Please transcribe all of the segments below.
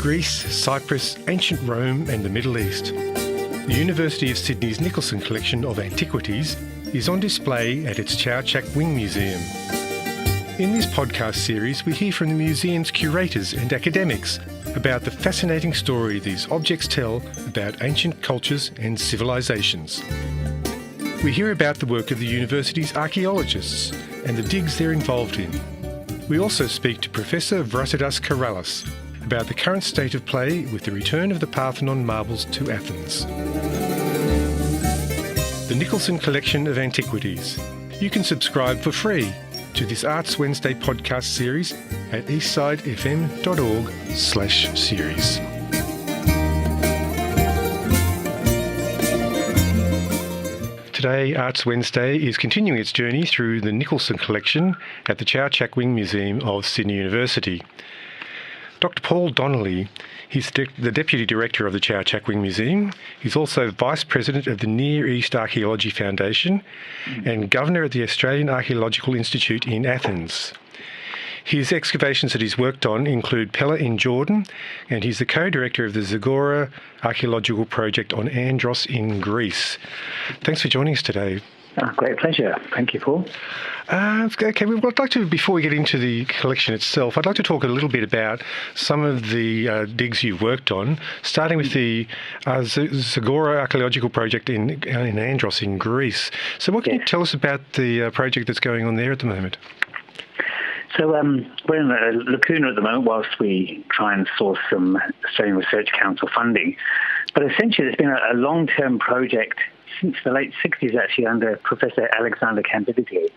Greece, Cyprus, ancient Rome and the Middle East. The University of Sydney's Nicholson Collection of Antiquities is on display at its Chak Wing Museum. In this podcast series, we hear from the museum's curators and academics about the fascinating story these objects tell about ancient cultures and civilizations. We hear about the work of the university's archaeologists and the digs they're involved in. We also speak to Professor Vrasidas Karalis about the current state of play with the return of the Parthenon marbles to Athens. The Nicholson Collection of Antiquities. You can subscribe for free to this Arts Wednesday podcast series at eastsidefm.org/series. Today, Arts Wednesday is continuing its journey through the Nicholson Collection at the Chak Wing Museum of Sydney University. Dr. Paul Donnelly, he's the Deputy Director of the Chak Wing Museum. He's also Vice President of the Near East Archaeology Foundation and Governor at the Australian Archaeological Institute in Athens. His excavations that he's worked on include Pella in Jordan, and he's the co-director of the Zagora Archaeological Project on Andros in Greece. Thanks for joining us today. Great pleasure. Thank you, Paul. Okay, I'd like to, before we get into the collection itself, I'd like to talk a little bit about some of the digs you've worked on, starting with the Zagora Archaeological Project in Andros in Greece. So what can you tell us about the project that's going on there at the moment? So we're in a lacuna at the moment whilst we try and source some Australian Research Council funding. But essentially, it's been a long-term project since the late 60s, actually, under Professor Alexander Campidigli,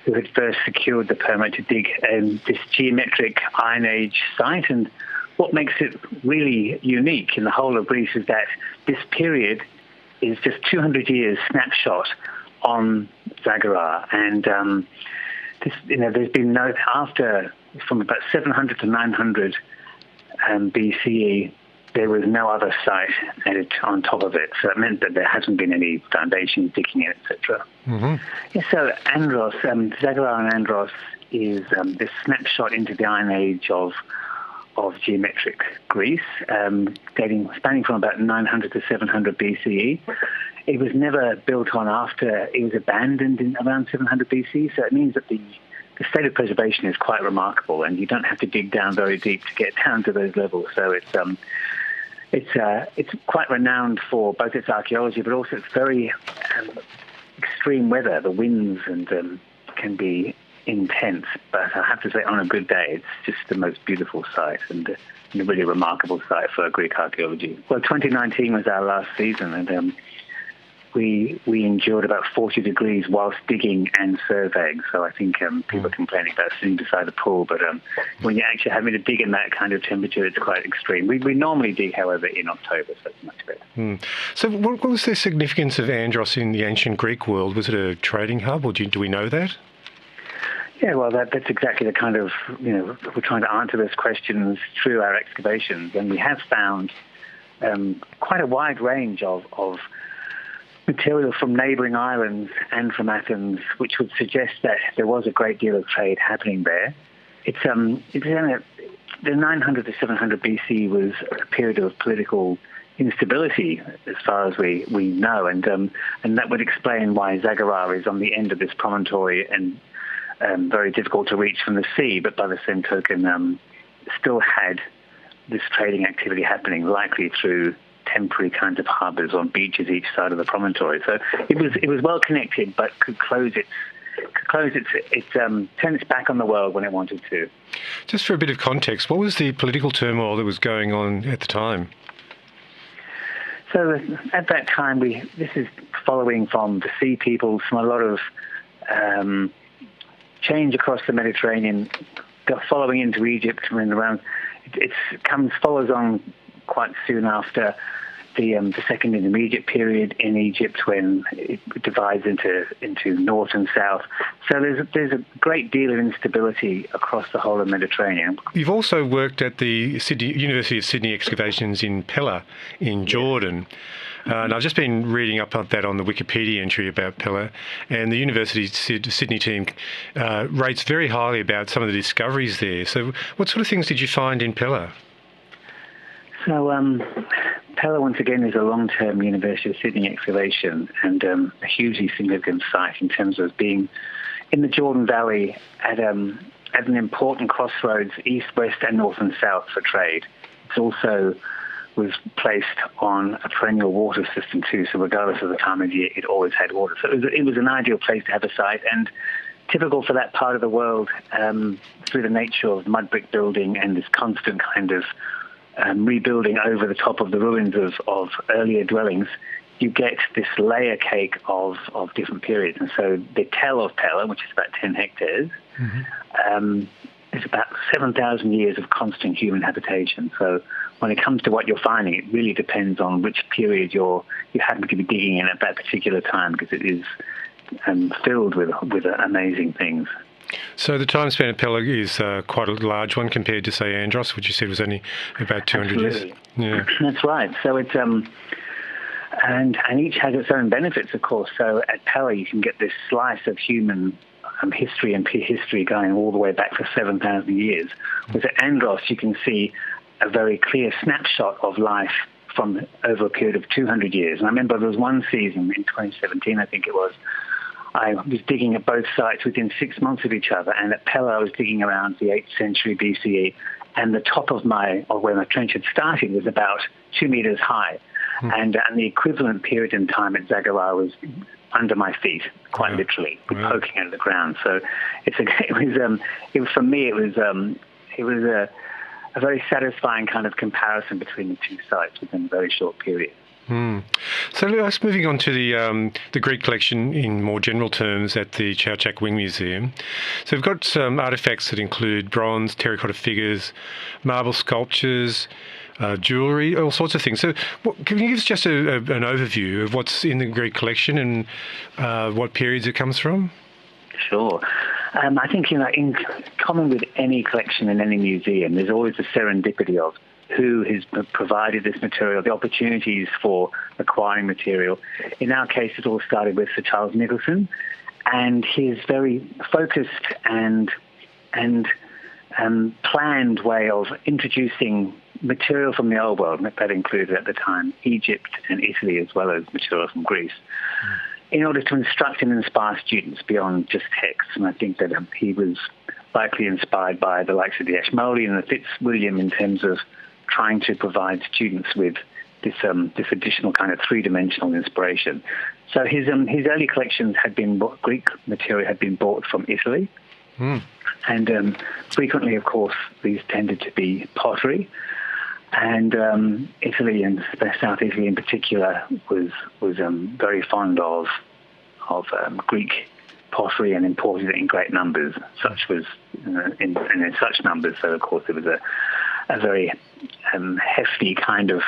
who had first secured the permit to dig this geometric Iron Age site. And what makes it really unique in the whole of Greece is that this period is just 200 years snapshot on Zagora. And there's been from about 700 to 900 BCE, there was no other site added on top of it. So it meant that there hasn't been any foundation digging in, etc. Mm-hmm. Yeah, so Andros, Zagora and Andros is this snapshot into the Iron Age of geometric Greece, spanning from about 900 to 700 BCE. It was never built on after it was abandoned in around 700 BC, so it means that the state of preservation is quite remarkable, and you don't have to dig down very deep to get down to those levels. So it's quite renowned for both its archaeology, but also its very extreme weather. The winds can be intense, but I have to say, on a good day, it's just the most beautiful site and a really remarkable site for Greek archaeology. Well, 2019 was our last season, and we endured about 40 degrees whilst digging and surveying. So I think people are complaining about sitting beside the pool, but when you're actually having to dig in that kind of temperature, it's quite extreme. We normally dig, however, in October, so it's much better. So what was the significance of Andros in the ancient Greek world? Was it a trading hub, or do we know that? Yeah, well, that's exactly the kind of, we're trying to answer those questions through our excavations, and we have found quite a wide range of material from neighbouring islands and from Athens, which would suggest that there was a great deal of trade happening there. The 900 to 700 BC was a period of political instability, as far as we know, and that would explain why Zagora is on the end of this promontory and very difficult to reach from the sea, but by the same token, still had this trading activity happening, likely through temporary kinds of harbours on beaches each side of the promontory. So it was well connected, but could turn its back on the world when it wanted to. Just for a bit of context, what was the political turmoil that was going on at the time? So at that time, this is following from the Sea Peoples, from a lot of change across the Mediterranean, following into Egypt, follows on quite soon after the Second Intermediate period in Egypt, when it divides into north and south. So there's a great deal of instability across the whole of the Mediterranean. You've also worked at the University of Sydney excavations in Pella in Jordan. And I've just been reading up on that on the Wikipedia entry about Pella, and the University of Sydney team rates very highly about some of the discoveries there. So what sort of things did you find in Pella? So Pella, once again, is a long-term University of Sydney excavation and a hugely significant site in terms of being in the Jordan Valley at an important crossroads, east, west, and north and south for trade. It also was placed on a perennial water system too, so regardless of the time of year, it always had water. So it was an ideal place to have a site, and typical for that part of the world, through the nature of mud brick building and this constant kind of rebuilding over the top of the ruins of earlier dwellings, you get this layer cake of different periods. And so the tell of Pella, which is about 10 hectares, is about 7,000 years of constant human habitation. So when it comes to what you're finding, it really depends on which period you happen to be digging in at that particular time, because it is filled with amazing things. So the time span at Pella is quite a large one compared to, say, Andros, which you said was only about 200 Absolutely. years. Yeah, that's right. So it's and each has its own benefits, of course. So at Pella, you can get this slice of human history and prehistory going all the way back for 7,000 years. Whereas at Andros, you can see a very clear snapshot of life from over a period of 200 years. And I remember there was one season in 2017, I think it was, I was digging at both sites within 6 months of each other, and at Pella I was digging around the 8th century BCE, and the top of where my trench had started was about 2 meters high, and the equivalent period in time at Zagara was under my feet, quite literally, poking out of the ground. So for me it was a very satisfying kind of comparison between the two sites within a very short period. So let's moving on to the Greek collection in more general terms at the Chak Wing Museum. So we've got some artefacts that include bronze, terracotta figures, marble sculptures, jewellery, all sorts of things. So can you give us just an overview of what's in the Greek collection and what periods it comes from? Sure. I think in common with any collection in any museum, there's always a serendipity of who has provided this material, the opportunities for acquiring material. In our case, it all started with Sir Charles Nicholson and his very focused and planned way of introducing material from the old world. That included at the time Egypt and Italy, as well as material from Greece, in order to instruct and inspire students beyond just text. And I think that he was likely inspired by the likes of the Ashmolean and the Fitzwilliam in terms of trying to provide students with this additional kind of three-dimensional inspiration. So his early collections Greek material had been bought from Italy, and frequently, of course, these tended to be pottery. And Italy, and South Italy in particular, was very fond of Greek pottery and imported it in great numbers. Such was in such numbers. So of course, it was a very hefty kind of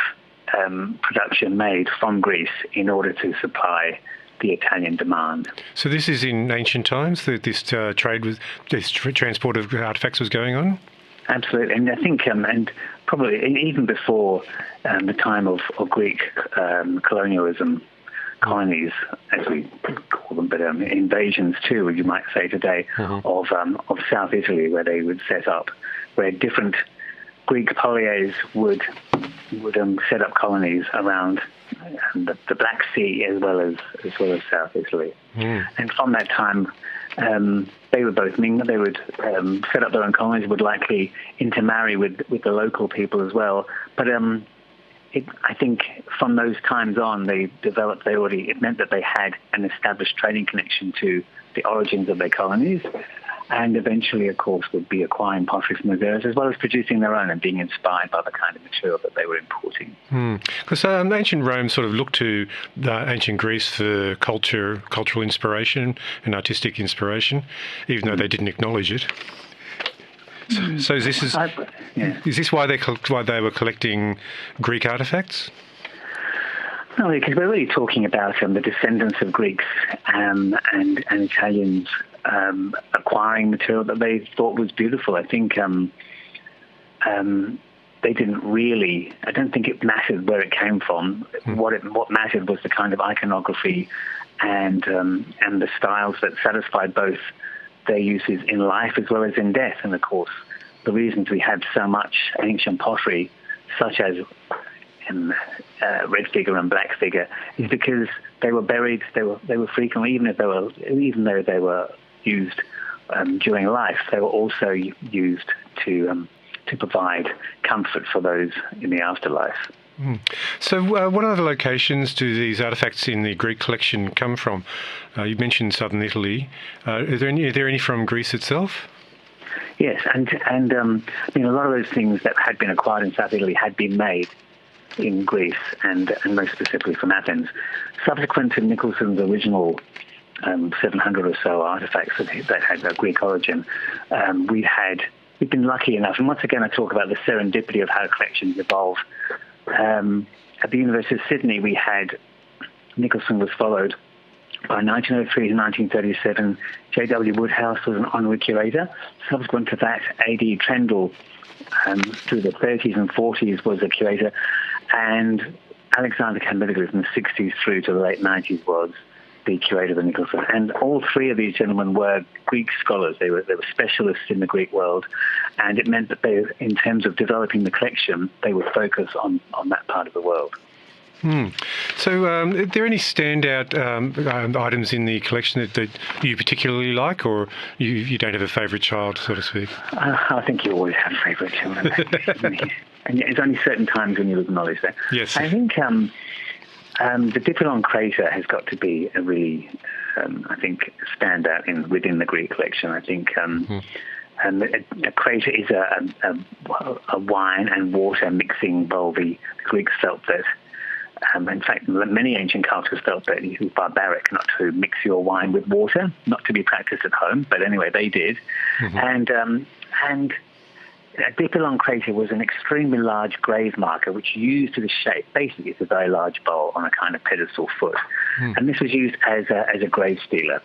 production made from Greece in order to supply the Italian demand. So this is in ancient times that this transport of artefacts was going on? Absolutely, and I think, and probably even before the time of Greek colonialism, colonies, as we call them, but invasions too, you might say today, of South Italy, where they would set up, where different Greek poliers would set up colonies around the Black Sea as well as South Italy, and from that time. They would both mingle. They would set up their own colonies. Would likely intermarry with the local people as well. But I think from those times on, it meant that they had an established trading connection to the origins of their colonies, and eventually, of course, would be acquiring pottery from the areas as well as producing their own and being inspired by the kind of material that they were importing. Because ancient Rome sort of looked to ancient Greece for cultural inspiration and artistic inspiration, even though they didn't acknowledge it. So is this why they were collecting Greek artefacts? No, because we're really talking about the descendants of Greeks and Italians acquiring material that they thought was beautiful. I think they didn't really. I don't think it mattered where it came from. What mattered was the kind of iconography and the styles that satisfied both their uses in life as well as in death. And of course, the reasons we have so much ancient pottery such as red figure and black figure, is because they were buried. They were frequently, even though they were used during life, they were also used to provide comfort for those in the afterlife. So what other locations do these artefacts in the Greek collection come from? You mentioned southern Italy. Are there any from Greece itself? Yes, and a lot of those things that had been acquired in South Italy had been made in Greece, and most specifically from Athens. Subsequent to Nicholson's original 700 or so artefacts that had a Greek origin, we've been lucky enough, and once again I talk about the serendipity of how collections evolve. At the University of Sydney, Nicholson was followed by 1903 to 1937. J.W. Woodhouse was an honorary curator. Subsequent to that, A.D. Trendle, through the 30s and 40s, was a curator. And Alexander Camilligis in the 60s through to the late 90s was the curator of the Nicholson. And all three of these gentlemen were Greek scholars. They were specialists in the Greek world. And it meant that they, in terms of developing the collection, they would focus on that part of the world. So are there any standout items in the collection that you particularly like, or you don't have a favourite child, so to speak? I think you always have favourite children. And there's only certain times when you acknowledge that. Yes. I think the Dipylon crater has got to be a really, standout within the Greek collection. I think a crater is a wine and water mixing bowl. The Greeks felt that, in fact, many ancient cultures felt that it was barbaric not to mix your wine with water, not to be practiced at home, but anyway, they did. And a Dipylon crater was an extremely large grave marker which used the shape. Basically, it's a very large bowl on a kind of pedestal foot. And this was used as a grave stealer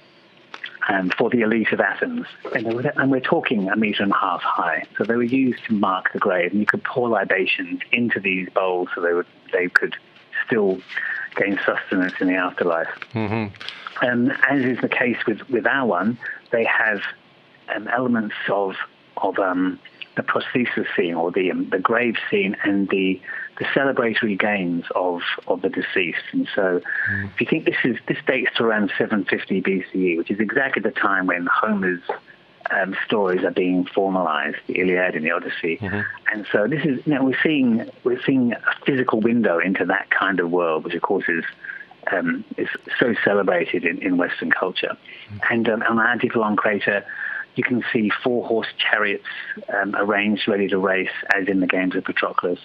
for the elite of Athens. And we're talking 1.5 meters high. So they were used to mark the grave. And you could pour libations into these bowls so they could still gain sustenance in the afterlife. As is the case with our one, they have elements of the prosthesis scene, or the grave scene, and the celebratory games of the deceased. And so if you think this dates to around 750 BCE, which is exactly the time when Homer's stories are being formalized, the Iliad and the Odyssey. And so this is, we're seeing a physical window into that kind of world, which of course is so celebrated in Western culture. And on our Dipylon crater, you can see 4-horse chariots arranged ready to race, as in the games of Patroclus.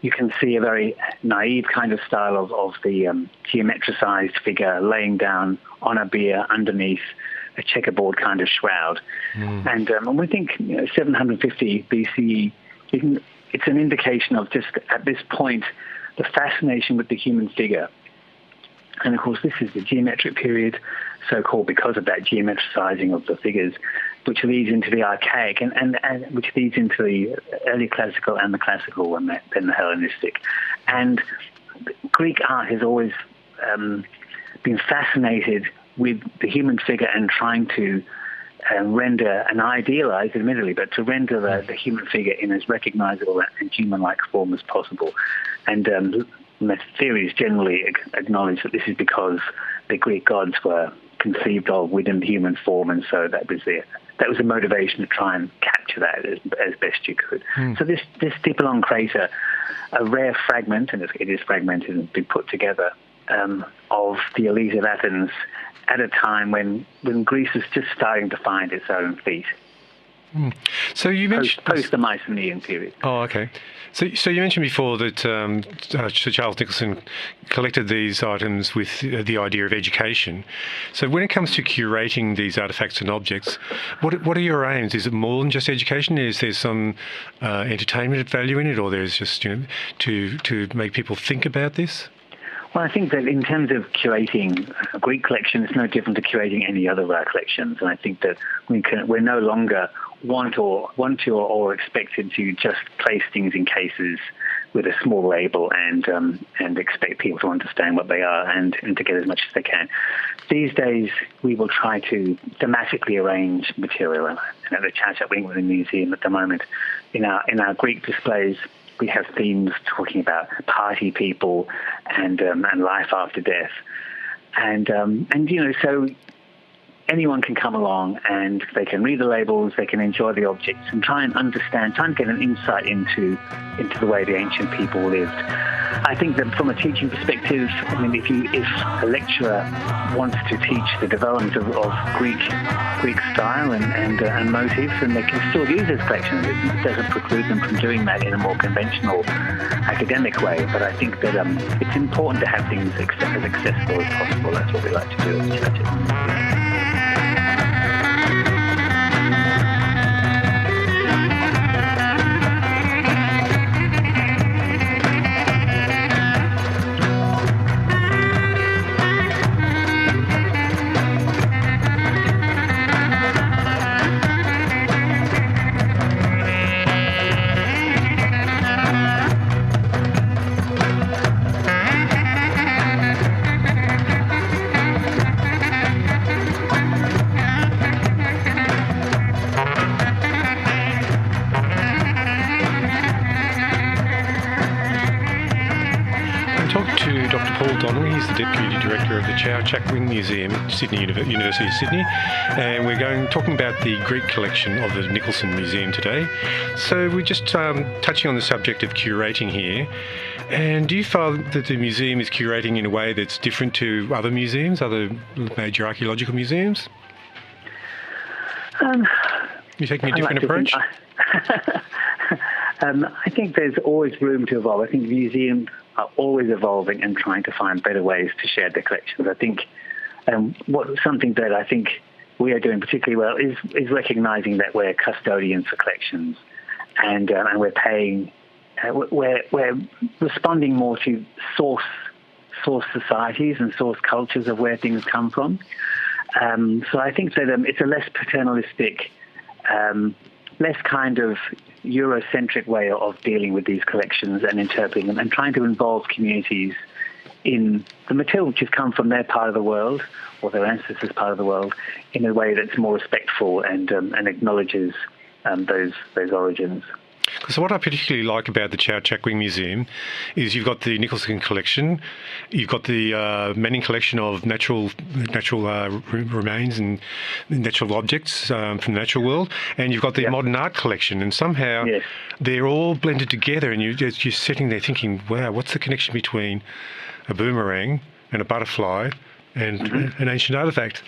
You can see a very naive kind of style of the geometricized figure laying down on a bier underneath a checkerboard kind of shroud. And we think 750 BCE, it's an indication of just, at this point, the fascination with the human figure. And of course, this is the geometric period, so-called because of that geometricizing of the figures, which leads into the archaic and which leads into the early classical and the classical and then the Hellenistic. And Greek art has always been fascinated with the human figure and trying to render an idealized, admittedly, but to render the human figure in as recognizable and human-like form as possible. And the theories generally acknowledge that this is because the Greek gods were conceived of within the human form, and so that was the motivation to try and capture that as best you could. So this Dipylon crater, a rare fragment, and it is fragmented and been put together, of the elite of Athens at a time when Greece was just starting to find its own feet. So you mentioned post the Mycenaean period. Oh, okay. So you mentioned before that Sir Charles Nicholson collected these items with the idea of education. So when it comes to curating these artefacts and objects, what are your aims? Is it more than just education? Is there some entertainment value in it, or there's just to make people think about this? Well, I think that in terms of curating a Greek collection, it's no different to curating any other of our collections. And I think that we're no longer want to or expected to just place things in cases with a small label and expect people to understand what they are and to get as much as they can. These days, we will try to thematically arrange material. And at the Chau Museum at the moment, in our Greek displays, we have themes talking about party people and life after death. And so anyone can come along and they can read the labels, they can enjoy the objects and try and understand, try and get an insight into the way the ancient people lived. I think that from a teaching perspective, I mean, if a lecturer wants to teach the development of Greek style and motifs, then they can still use this collection. It doesn't preclude them from doing that in a more conventional academic way. But I think that it's important to have things as accessible as possible. That's what we like to do at the churches. Donnelly. He's the Deputy Director of the Chak Museum at Sydney University of Sydney, and we're talking about the Greek collection of the Nicholson Museum today. So we're just touching on the subject of curating here. And do you feel that the museum is curating in a way that's different to other museums, other major archaeological museums? You're taking a different approach? I think there's always room to evolve. I think museums are always evolving and trying to find better ways to share their collections. I think something that I think we are doing particularly well is recognising that we're custodians for collections, and we're paying. We're responding more to source societies and source cultures of where things come from. So I think that it's a less paternalistic, less kind of Eurocentric way of dealing with these collections and interpreting them, and trying to involve communities in the material which has come from their part of the world or their ancestors' part of the world in a way that's more respectful and acknowledges those origins. So what I particularly like about the Chak Museum is you've got the Nicholson Collection, you've got the Manning Collection of natural remains and natural objects from the natural world, and you've got the Modern Art Collection, and somehow they're all blended together, and you're sitting there thinking, wow, what's the connection between a boomerang and a butterfly and an ancient artefact?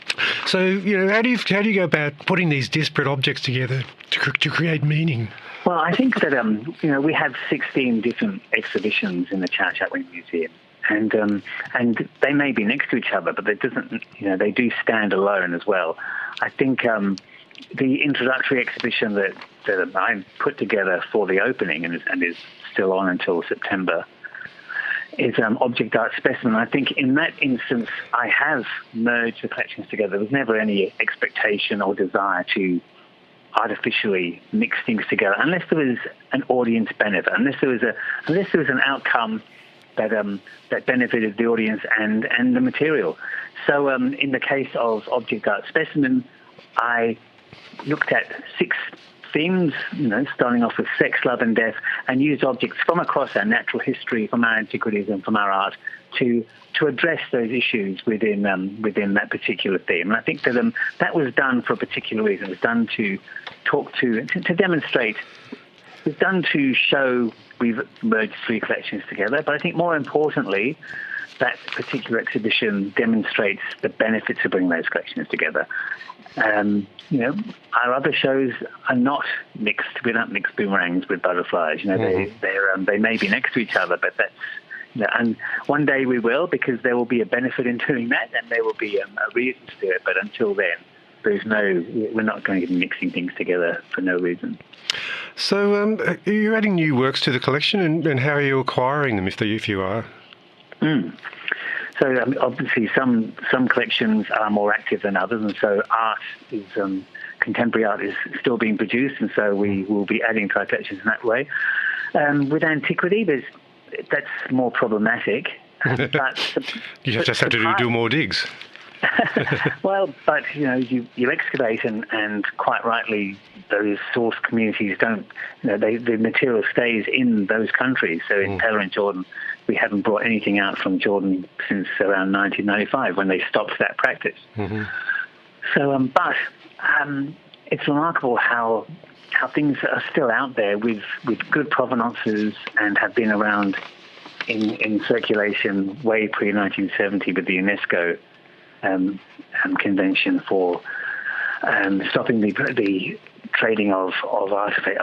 So, how do you go about putting these disparate objects together to create meaning? Well, I think that we have 16 different exhibitions in the Chak Museum, and they may be next to each other, but it doesn't. They do stand alone as well. I think the introductory exhibition that I put together for the opening and is still on until September is Object Art Specimen. I think in that instance, I have merged the collections together. There was never any expectation or desire to artificially mix things together, unless there was an audience benefit, unless there was an outcome that benefited the audience and the material. So in the case of Object Art Specimen, I looked at 6 themes, starting off with sex, love and death, and used objects from across our natural history, from our antiquities and from our art to address those issues within that particular theme. And I think that that was done for a particular reason. It was done to demonstrate. It was done to show we've merged 3 collections together. But I think more importantly, that particular exhibition demonstrates the benefits of bringing those collections together. Our other shows are not mixed. We don't mix boomerangs with butterflies. They may be next to each other, but that's. And one day we will, because there will be a benefit in doing that, and there will be a reason to do it. But until then, we're not going to be mixing things together for no reason. So, are you adding new works to the collection, and how are you acquiring them, if you are? So obviously, some collections are more active than others, and so contemporary art is still being produced, and so we will be adding to our collections in that way. With antiquity, that's more problematic. You just have to do more digs. Well, but you excavate, and quite rightly, those source communities don't. The material stays in those countries. So in Pella and Jordan, we haven't brought anything out from Jordan since around 1995 when they stopped that practice. Mm-hmm. So, it's remarkable how things are still out there with good provenances and have been around in circulation way pre-1970 with the UNESCO convention for stopping the trading of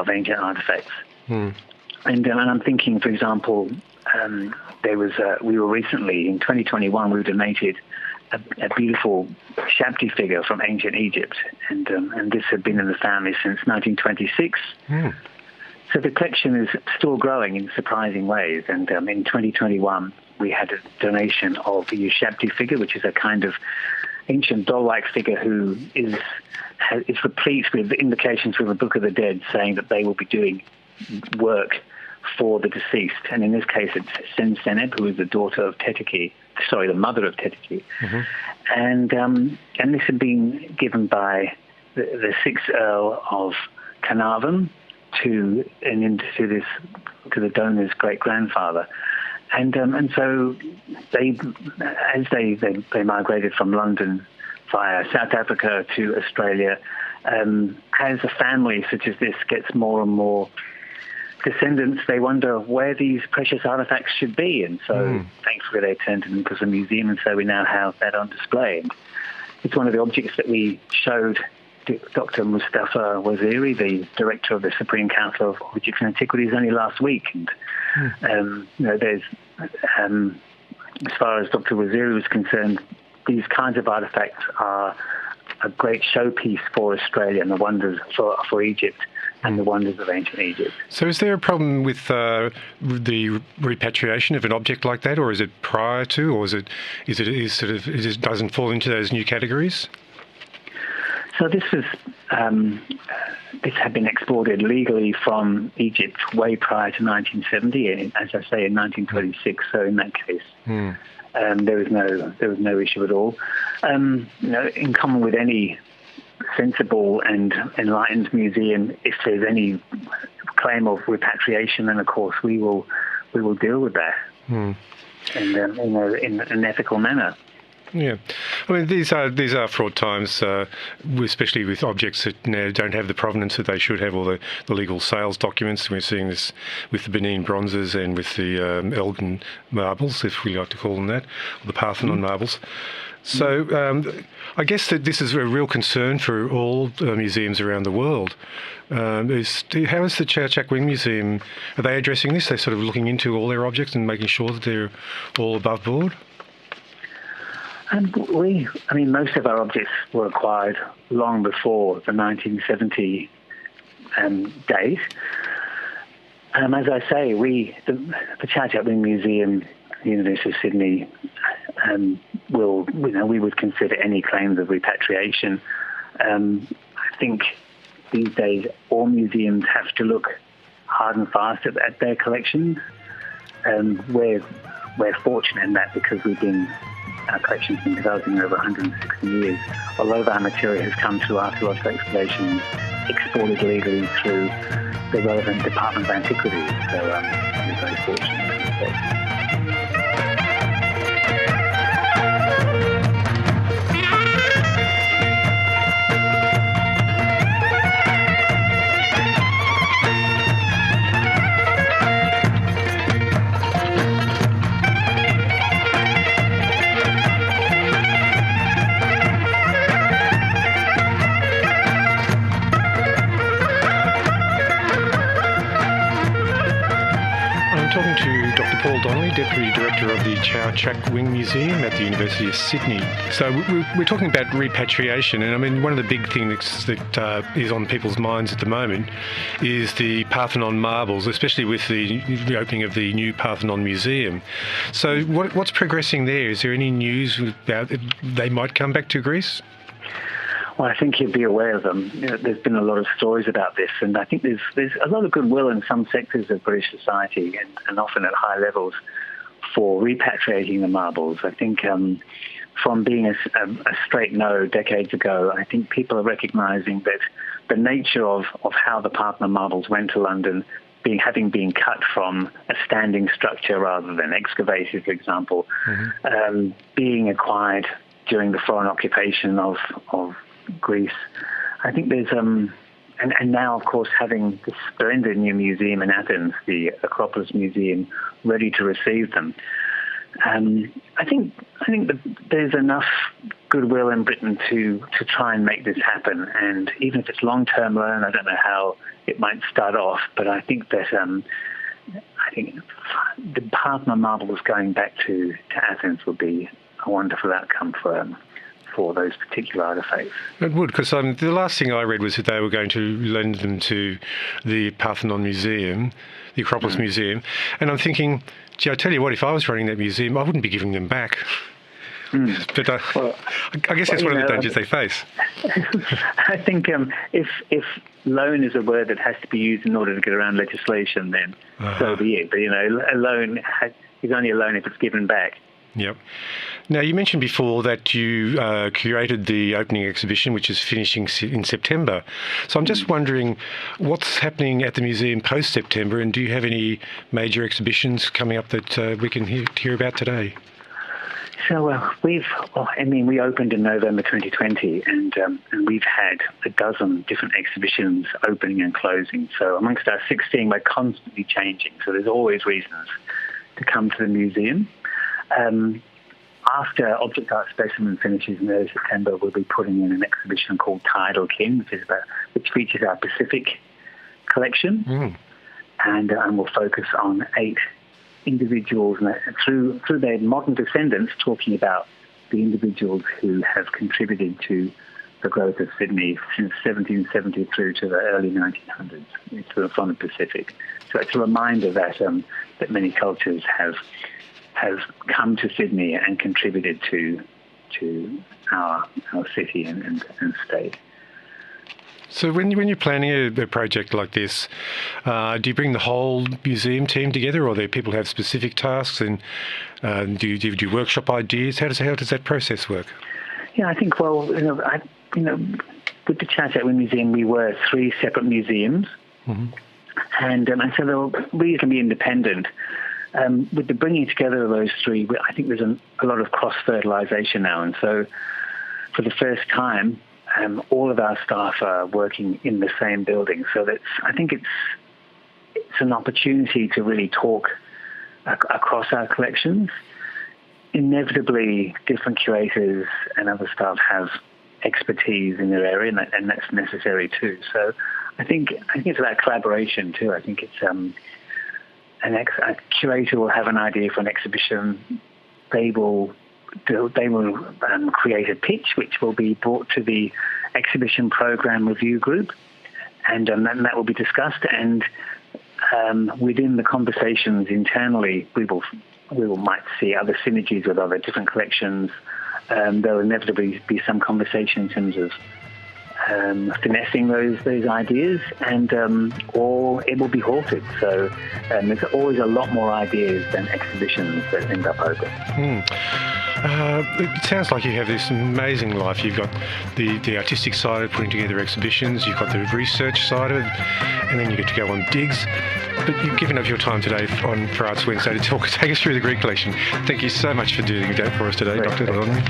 ancient artifacts. Mm. And I'm thinking, for example, we were recently in 2021 we donated a beautiful Shabti figure from ancient Egypt, and this had been in the family since 1926. Mm. So the collection is still growing in surprising ways. And in 2021, we had a donation of the Shabti figure, which is a kind of ancient doll-like figure who is replete with indications from the Book of the Dead saying that they will be doing work for the deceased. And in this case, it's Senseneb, who is the mother of Teteki. Mm-hmm. And this had been given by the 6th Earl of Carnarvon to the donor's great-grandfather. And so they migrated from London via South Africa to Australia, as a family such as this gets more and more descendants, they wonder where these precious artifacts should be. And so thankfully they turned them into the museum, and so we now have that on display. And it's one of the objects that we showed Dr. Mustafa Waziri, the director of the Supreme Council of Egyptian Antiquities, only last week. And there's as far as Dr. Waziri was concerned, these kinds of artifacts are a great showpiece for Australia and the wonders for Egypt and the wonders of ancient Egypt. So is there a problem with the repatriation of an object like that, or is it prior to, or it doesn't fall into those new categories? So this had been exported legally from Egypt way prior to 1970, as I say, in 1926. So in that case, there was no issue at all. In common with any sensible and enlightened museum, if there's any claim of repatriation, then of course we will deal with that, and in an ethical manner. Yeah, I mean these are fraught times, especially with objects that now don't have the provenance that they should have, or the legal sales documents. We're seeing this with the Benin bronzes and with the Elgin marbles, if we like to call them that, or the Parthenon marbles. So I guess that this is a real concern for all museums around the world. How is the Chak Wing Museum? Are they addressing this? They're sort of looking into all their objects and making sure that they're all above board? Most of our objects were acquired long before the 1970 date. As I say, the Chak Wing Museum, the University of Sydney, we would consider any claims of repatriation. I think these days all museums have to look hard and fast at their collections. We're fortunate in that because our collection's been developing over 160 years. A lot of our material has come through archaeological excavations, exported legally through the relevant Department of Antiquities. So we're very fortunate in that respect. Talking to Dr. Paul Donnelly, Deputy Director of the Chak Wing Museum at the University of Sydney. So we're talking about repatriation, and I mean one of the big things that is on people's minds at the moment is the Parthenon marbles, especially with the opening of the new Parthenon Museum. So what's progressing there? Is there any news about they might come back to Greece? Well, I think you'd be aware of them. There's been a lot of stories about this, and I think there's a lot of goodwill in some sectors of British society, and often at high levels, for repatriating the marbles. I think from being a straight no decades ago, I think people are recognising that the nature of how the Parthenon marbles went to London, having been cut from a standing structure rather than excavated, for example, being acquired during the foreign occupation of Greece. I think there's and now, of course, having this splendid new museum in Athens, the Acropolis Museum, ready to receive them. I think that there's enough goodwill in Britain to try and make this happen. And even if it's long-term loan, I don't know how it might start off, but I think that the Parthenon marbles going back to Athens would be a wonderful outcome for those particular artefacts. It would, because the last thing I read was that they were going to lend them to the Parthenon Museum, the Acropolis Museum, and I'm thinking, gee, I tell you what, if I was running that museum, I wouldn't be giving them back. But I guess that's one of the dangers they face. I think if loan is a word that has to be used in order to get around legislation, then so be it. But, a loan is only a loan if it's given back. Yep. Now, you mentioned before that you curated the opening exhibition, which is finishing in September. So I'm just wondering what's happening at the museum post-September, and do you have any major exhibitions coming up that we can hear about today? So we opened in November 2020, and we've had a dozen different exhibitions opening and closing. So amongst our 16, we're constantly changing. So there's always reasons to come to the museum. After Object Art Specimen finishes in early September, we'll be putting in an exhibition called Tidal Kin, which features our Pacific collection, and we'll focus on 8 individuals through their modern descendants, talking about the individuals who have contributed to the growth of Sydney since 1770 through to the early 1900s from the Pacific. So it's a reminder that many cultures have come to Sydney and contributed to our city and state. So when you're planning a project like this, do you bring the whole museum team together, or do people have specific tasks, and do you workshop ideas? How does that process work? Yeah, I think with the Chau Museum, we were 3 separate museums, and so they'll reasonably independent. With the bringing together of those 3, I think there's a lot of cross-fertilisation now. And so for the first time, all of our staff are working in the same building. So I think it's an opportunity to really talk across our collections. Inevitably, different curators and other staff have expertise in their area, and that's necessary too. So I think it's about collaboration too. I think it's a curator will have an idea for an exhibition. They will create a pitch which will be brought to the exhibition program review group, and that will be discussed. And within the conversations internally, we might see other synergies with other different collections. There will inevitably be some conversation in terms of finessing those ideas, and or it will be halted. So there's always a lot more ideas than exhibitions that end up open. It sounds like you have this amazing life. You've got the artistic side of putting together exhibitions, you've got the research side of it, and then you get to go on digs. But you've given up your time today for Arts Wednesday to take us through the Greek collection. Thank you so much for doing that for us today, Dr. Donnelly.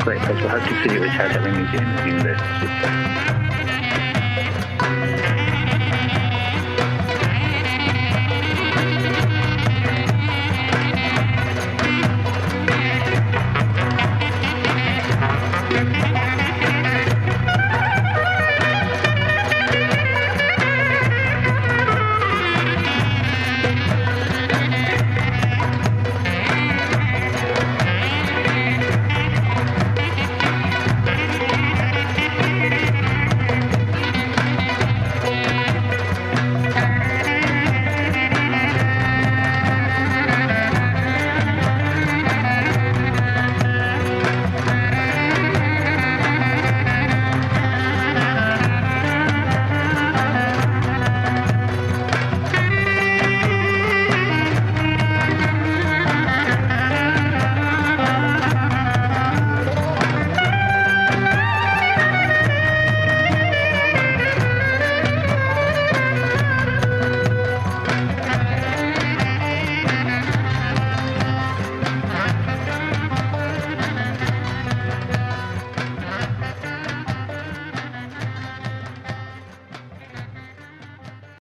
Great pleasure. I hope to see you at Chau Museum in the